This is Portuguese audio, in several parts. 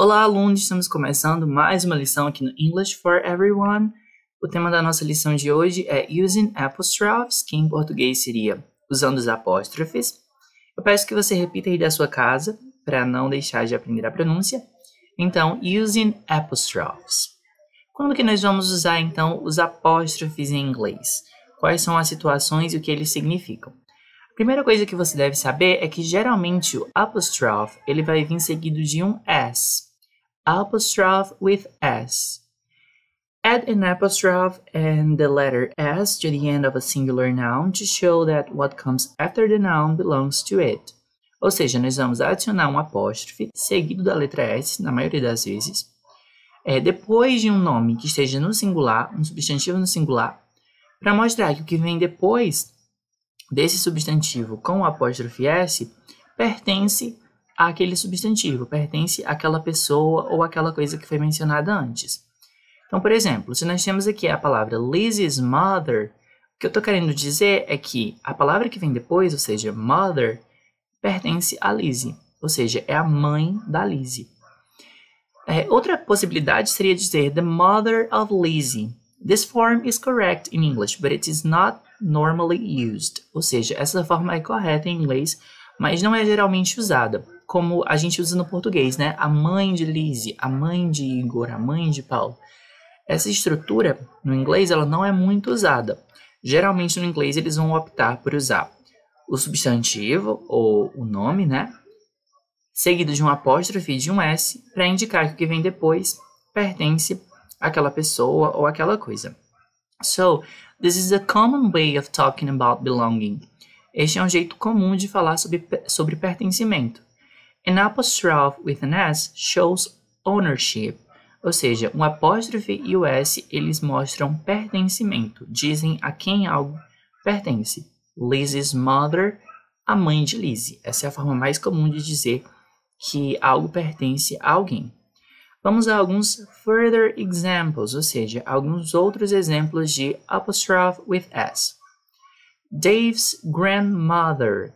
Olá, alunos! Estamos começando mais uma lição aqui no English for Everyone. O tema da nossa lição de hoje é Using Apostrophes, que em português seria usando os apóstrofes. Eu peço que você repita aí da sua casa, para não deixar de aprender a pronúncia. Então, Using Apostrophes. Quando que nós vamos usar, então, os apóstrofes em inglês? Quais são as situações e o que eles significam? A primeira coisa que você deve saber é que, geralmente, o apostrophe ele vai vir seguido de um S. Apostrophe with S. Add an apostrophe and the letter S to the end of a singular noun to show that what comes after the noun belongs to it. Ou seja, nós vamos adicionar um apóstrofe seguido da letra S, na maioria das vezes, depois de um nome que esteja no singular, um substantivo no singular, para mostrar que o que vem depois desse substantivo com o apóstrofe S pertence àquele substantivo, pertence àquela pessoa ou àquela coisa que foi mencionada antes. Então, por exemplo, se nós temos aqui a palavra Lizzie's mother, o que eu estou querendo dizer é que a palavra que vem depois, ou seja, mother, pertence a Lizzie, ou seja, é a mãe da Lizzie. Outra possibilidade seria dizer the mother of Lizzie. This form is correct in English, but it is not normally used. Ou seja, essa forma é correta em inglês, mas não é geralmente usada, como a gente usa no português, né? A mãe de Lizzie, a mãe de Igor, a mãe de Paulo. Essa estrutura, no inglês, ela não é muito usada. Geralmente, no inglês, eles vão optar por usar o substantivo, ou o nome, né? Seguido de um apóstrofe e de um S, para indicar que o que vem depois pertence àquela pessoa ou àquela coisa. So, this is a common way of talking about belonging. Este é um jeito comum de falar sobre pertencimento. An apostrophe with an S shows ownership. Ou seja, um apóstrofe e o S, eles mostram pertencimento, dizem a quem algo pertence. Lizzie's mother, a mãe de Lizzie. Essa é a forma mais comum de dizer que algo pertence a alguém. Vamos a alguns further examples, ou seja, alguns outros exemplos de apostrophe with S. Dave's grandmother.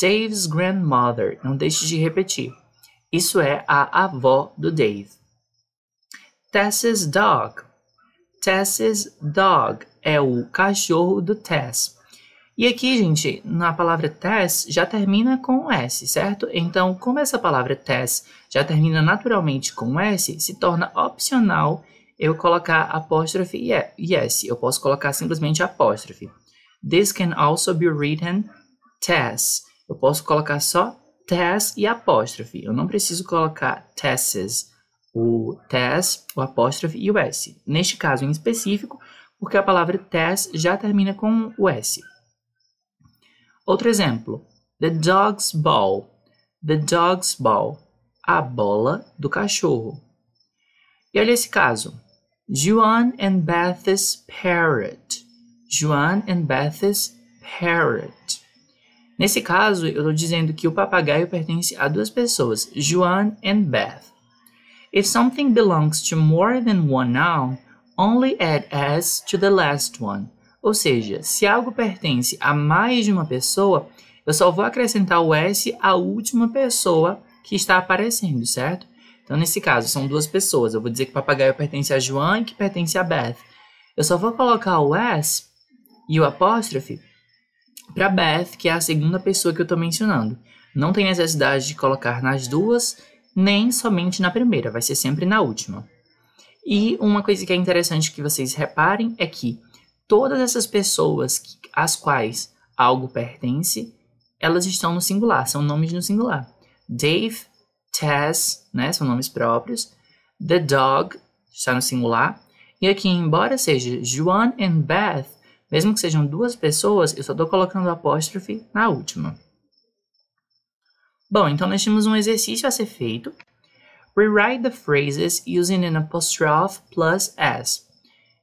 Dave's grandmother. Não deixe de repetir. Isso é a avó do Dave. Tess's dog. Tess's dog é o cachorro do Tess. E aqui, gente, na palavra Tess já termina com S, certo? Então, como essa palavra Tess já termina naturalmente com S, se torna opcional eu colocar apóstrofe e S. Eu posso colocar simplesmente apóstrofe. This can also be written Tess. Eu posso colocar só Tess e apóstrofe. Eu não preciso colocar Tess's. O Tess, o apóstrofe e o S. Neste caso em específico, porque a palavra Tess já termina com o S. Outro exemplo. The dog's ball. The dog's ball. A bola do cachorro. E olha esse caso. Joan and Beth's parrot. Joan and Beth's parrot. Nesse caso, eu estou dizendo que o papagaio pertence a duas pessoas, Joan and Beth. If something belongs to more than one noun, only add S to the last one. Ou seja, se algo pertence a mais de uma pessoa, eu só vou acrescentar o S à última pessoa que está aparecendo, certo? Então, nesse caso, são duas pessoas. Eu vou dizer que o papagaio pertence a Joan e que pertence a Beth. Eu só vou colocar o S e o apóstrofe para Beth, que é a segunda pessoa que eu estou mencionando. Não tem necessidade de colocar nas duas, nem somente na primeira, vai ser sempre na última. E uma coisa que é interessante que vocês reparem é que todas essas pessoas às quais algo pertence, elas estão no singular, são nomes no singular. Dave, Tess, né, são nomes próprios. The dog está no singular. E aqui, embora seja Joan and Beth, mesmo que sejam duas pessoas, eu só estou colocando o apóstrofe na última. Bom, então nós temos um exercício a ser feito. Rewrite the phrases using an apostrophe plus S.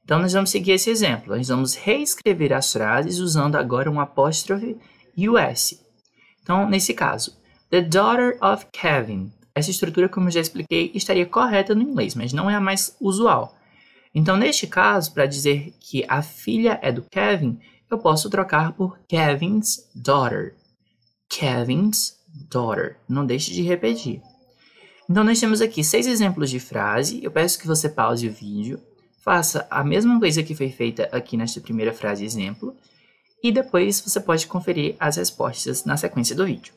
Então, nós vamos seguir esse exemplo. Nós vamos reescrever as frases usando agora um apóstrofe e o S. Então, nesse caso, the daughter of Kevin. Essa estrutura, como eu já expliquei, estaria correta no inglês, mas não é a mais usual. Então, neste caso, para dizer que a filha é do Kevin, eu posso trocar por Kevin's daughter. Kevin's daughter. Não deixe de repetir. Então, nós temos aqui 6 exemplos de frase. Eu peço que você pause o vídeo, faça a mesma coisa que foi feita aqui nesta primeira frase exemplo, e depois você pode conferir as respostas na sequência do vídeo.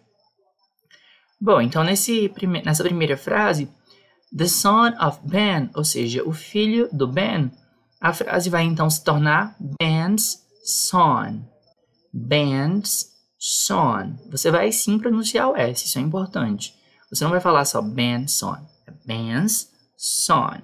Bom, então nessa primeira frase, the son of Ben, ou seja, o filho do Ben, a frase vai então se tornar Ben's son. Ben's son. Você vai sim pronunciar o S, isso é importante. Você não vai falar só Ben's son, é Ben's son.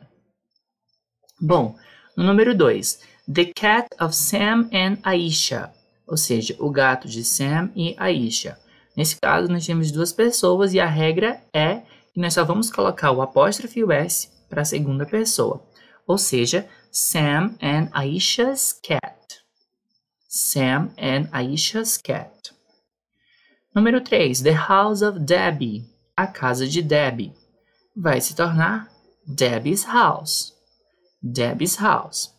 Bom, no número 2, the cat of Sam and Aisha, ou seja, o gato de Sam e Aisha. Nesse caso, nós temos 2 pessoas e a regra é que nós só vamos colocar o apóstrofe e o S para a segunda pessoa. Ou seja, Sam and Aisha's cat. Sam and Aisha's cat. Número 3, the house of Debbie, a casa de Debbie. Vai se tornar Debbie's house. Debbie's house.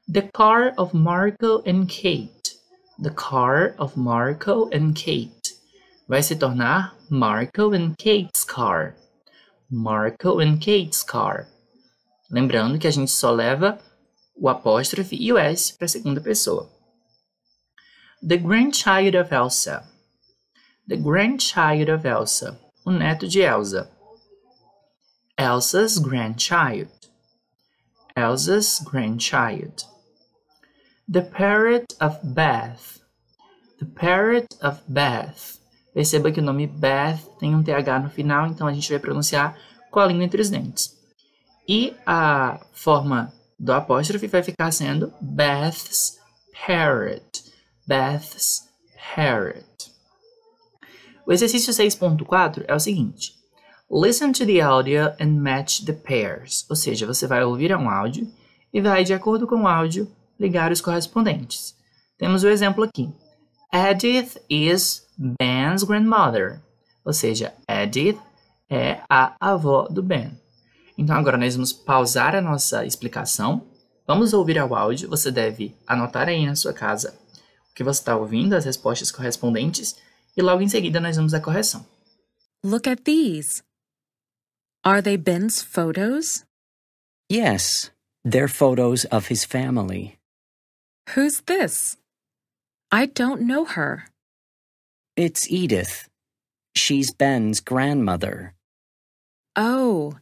The car of Marco and Kate. The car of Marco and Kate. Vai se tornar Marco and Kate's car. Marco and Kate's car. Lembrando que a gente só leva o apóstrofe e o S para a segunda pessoa. The grandchild of Elsa. The grandchild of Elsa. O neto de Elsa. Elsa's grandchild. Elsa's grandchild. The parrot of Beth. The parrot of Beth. Perceba que o nome Beth tem um TH no final, então a gente vai pronunciar com a língua entre os dentes. E a forma do apóstrofe vai ficar sendo Beth's parrot. Beth's parrot. O exercício 6.4 é o seguinte. Listen to the audio and match the pairs. Ou seja, você vai ouvir um áudio e vai, de acordo com o áudio, ligar os correspondentes. Temos o exemplo aqui. Edith is Ben's grandmother. Ou seja, Edith é a avó do Ben. Então agora nós vamos pausar a nossa explicação. Vamos ouvir ao áudio. Você deve anotar aí na sua casa o que você está ouvindo, as respostas correspondentes, e logo em seguida nós vamos à correção. Look at these. Are they Ben's photos? Yes, they're photos of his family. Who's this? I don't know her. It's Edith. She's Ben's grandmother. Oh,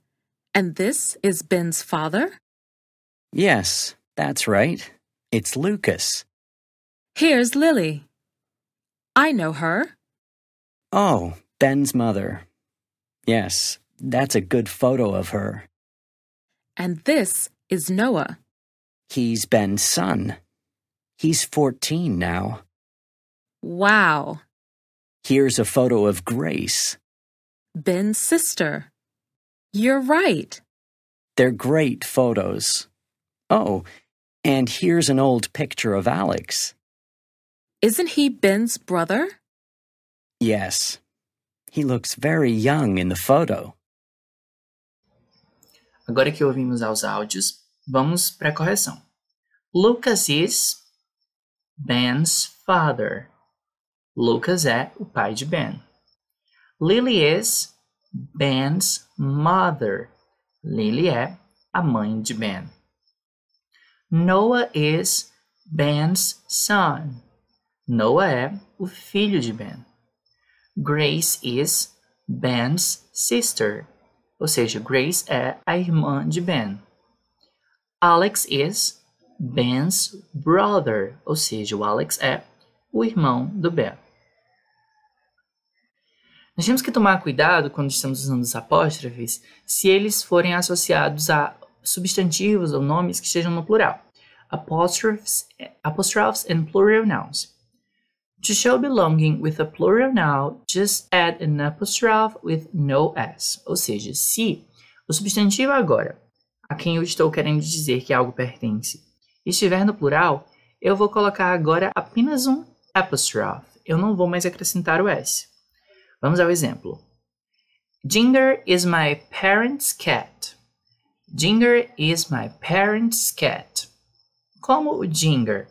and this is Ben's father? Yes, that's right. It's Lucas. Here's Lily. I know her. Oh, Ben's mother. Yes, that's a good photo of her. And this is Noah. He's Ben's son. He's 14 now. Wow. Here's a photo of Grace. Ben's sister. You're right. They're great photos. Oh, and here's an old picture of Alex. Isn't he Ben's brother? Yes. He looks very young in the photo. Agora que ouvimos aos áudios, vamos para a correção. Lucas is Ben's father. Lucas é o pai de Ben. Lily is Ben's mother. Lily é a mãe de Ben. Noah is Ben's son. Noah é o filho de Ben. Grace is Ben's sister. Ou seja, Grace é a irmã de Ben. Alex is Ben's brother. Ou seja, o Alex é o irmão do Ben. Nós temos que tomar cuidado quando estamos usando os apóstrofes se eles forem associados a substantivos ou nomes que estejam no plural. Apostrophes and plural nouns. To show belonging with a plural noun, just add an apostrophe with no S. Ou seja, se o substantivo agora, a quem eu estou querendo dizer que algo pertence, estiver no plural, eu vou colocar agora apenas um apostrophe. Eu não vou mais acrescentar o S. Vamos ao exemplo. Ginger is my parents' cat. Ginger is my parents' cat. Como o Ginger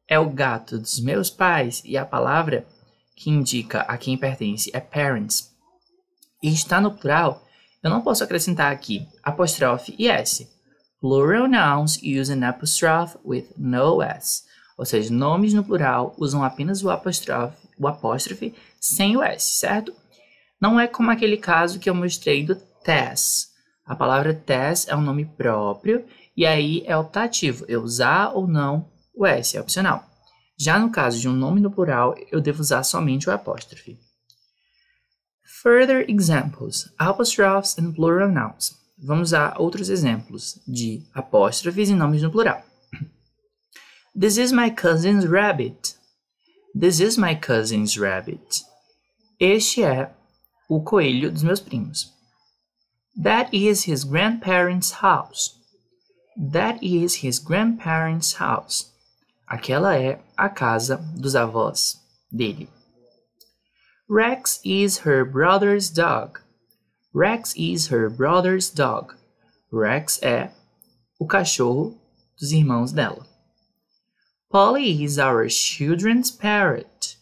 é o gato dos meus pais e a palavra que indica a quem pertence é parents e está no plural, eu não posso acrescentar aqui apóstrofe e S. Plural nouns use an apostrophe with no S. Ou seja, nomes no plural usam apenas o apóstrofe sem o S, certo? Não é como aquele caso que eu mostrei do Tess. A palavra Tess é um nome próprio e aí é optativo. Eu usar ou não o S, é opcional. Já no caso de um nome no plural, eu devo usar somente o apóstrofe. Further examples, apostrophes and plural nouns. Vamos a outros exemplos de apóstrofes e nomes no plural. This is my cousin's rabbit. This is my cousin's rabbit. Este é o coelho dos meus primos. That is his grandparents' house. That is his grandparents' house. Aquela é a casa dos avós dele. Rex is her brother's dog. Rex is her brother's dog. Rex é o cachorro dos irmãos dela. Polly is our children's parrot.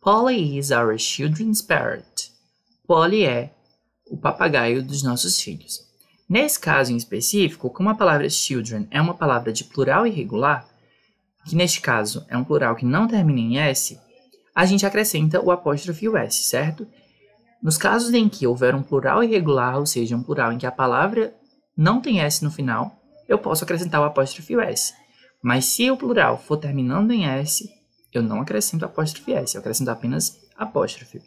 Polly is our children's parrot. Polly é o papagaio dos nossos filhos. Nesse caso em específico, como a palavra children é uma palavra de plural irregular, que neste caso é um plural que não termina em S, a gente acrescenta o apóstrofe e o S, certo? Nos casos em que houver um plural irregular, ou seja, um plural em que a palavra não tem S no final, eu posso acrescentar o apóstrofe e o S. Mas se o plural for terminando em S, eu não acrescento apóstrofe e S, eu acrescento apenas apóstrofe.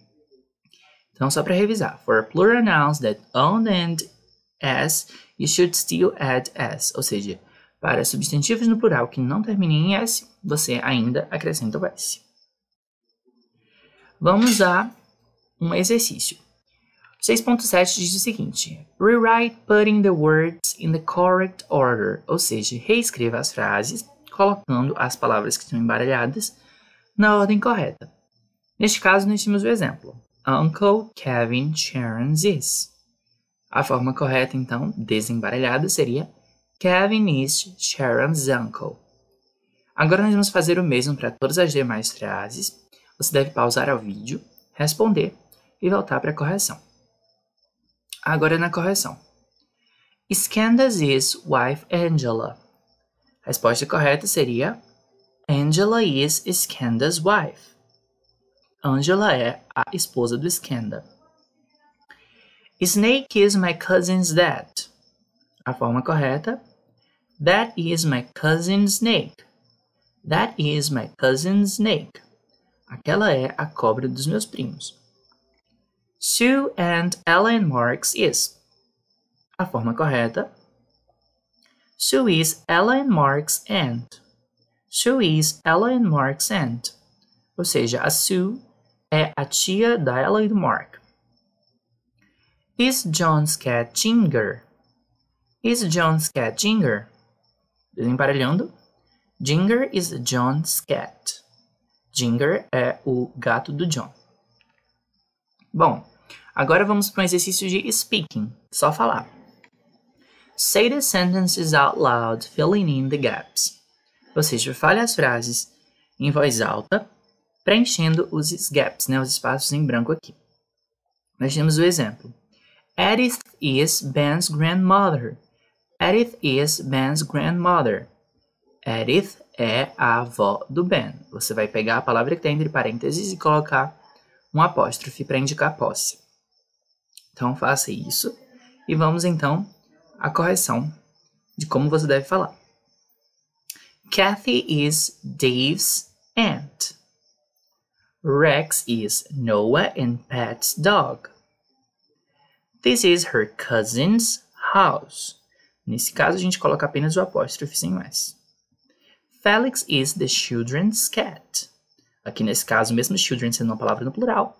Então, só para revisar, for plural nouns that end S, you should still add S. Ou seja, para substantivos no plural que não terminem em S, você ainda acrescenta o S. Vamos a um exercício. 6.7 diz o seguinte: Rewrite putting the words in the correct order. Ou seja, reescreva as frases, colocando as palavras que estão embaralhadas na ordem correta. Neste caso, nós temos o exemplo. Uncle Kevin Sharon's is. A forma correta, então, desembaralhada, seria Kevin is Sharon's uncle. Agora nós vamos fazer o mesmo para todas as demais frases. Você deve pausar o vídeo, responder e voltar para a correção. Agora na correção. Is Candace's wife Angela? A resposta correta seria Angela is Scanda's wife. Angela é a esposa do Skanda. Snake is my cousin's dad. A forma correta. That is my cousin's snake. That is my cousin's snake. Aquela é a cobra dos meus primos. Sue and Ellen Marks is. A forma correta. Sue is Ellen Marks and. Sue is Ellen Marks and. Ou seja, a Sue é a tia da Ella e do Mark. Is John's cat Ginger? Is John's cat Ginger? Desemparelhando. Ginger is John's cat. Ginger é o gato do John. Bom, agora vamos para um exercício de speaking. Só falar. Say the sentences out loud, filling in the gaps. Ou seja, fale as frases em voz alta, preenchendo os gaps, né, os espaços em branco aqui. Nós temos o exemplo. Edith is Ben's grandmother. Edith is Ben's grandmother. Edith é a avó do Ben. Você vai pegar a palavra que tem entre parênteses e colocar um apóstrofe para indicar posse. Então, faça isso. E vamos, então, à correção de como você deve falar. Kathy is Dave's aunt. Rex is Noah and Pat's dog. This is her cousin's house. Nesse caso, a gente coloca apenas o apóstrofe sem o S. Felix is the children's cat. Aqui nesse caso, mesmo children sendo uma palavra no plural,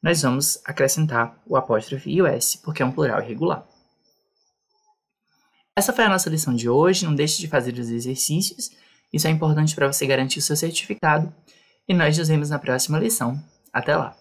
nós vamos acrescentar o apóstrofe e o S, porque é um plural irregular. Essa foi a nossa lição de hoje. Não deixe de fazer os exercícios. Isso é importante para você garantir o seu certificado. E nós nos vemos na próxima lição. Até lá!